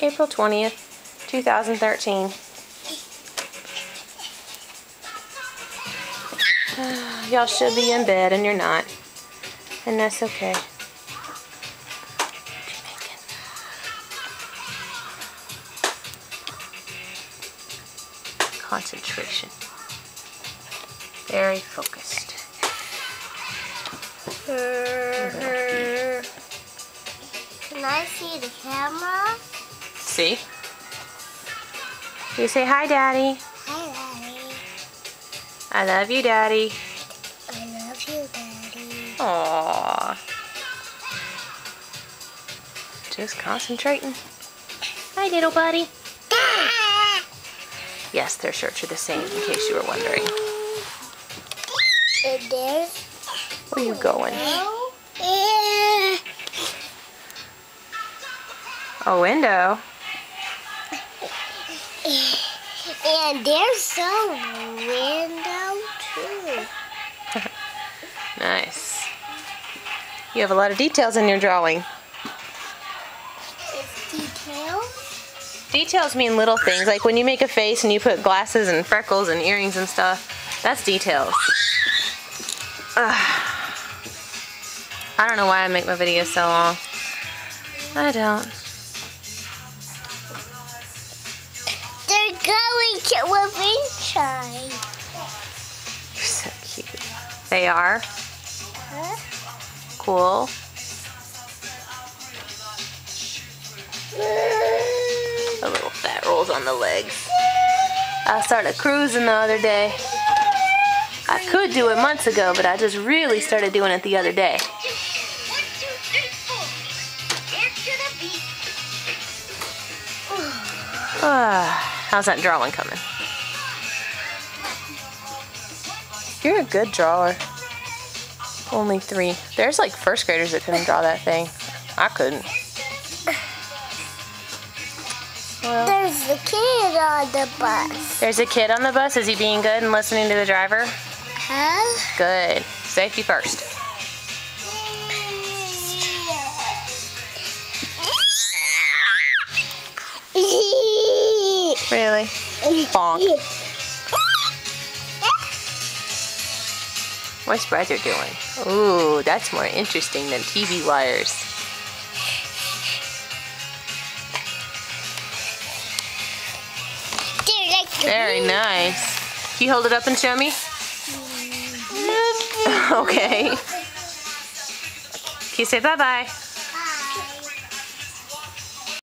April 20th, 2013. Y'all should be in bed and you're not. And that's okay. Concentration. Very focused. Can I see the camera? See? You say hi, Daddy. Hi, Daddy. I love you, Daddy. I love you, Daddy. Aww. Just concentrating. Hi, little buddy. Yes, their shirts are the same, in case you were wondering. And there's... Where are you going? A window? And there's a window, too. Nice. You have a lot of details in your drawing. It's details? Details mean little things, like when you make a face and you put glasses and freckles and earrings and stuff. That's details. I don't know why I make my videos so long. I don't. They're going to a wind chime. You're so cute. They are? Huh? Cool. The little fat rolls on the legs. I started cruising the other day. I could do it months ago, but I just really started doing it the other day. How's that drawing coming? You're a good drawer. Only 3. There's like first graders that couldn't draw that thing. I couldn't. Well, There's a kid on the bus. there's a kid on the bus. Is he being good and listening to the driver? Huh? Good. Safety first. Really? Bonk. What's brother doing? Ooh, that's more interesting than TV wires. Very nice. Can you hold it up and show me? Okay. Can you say bye-bye?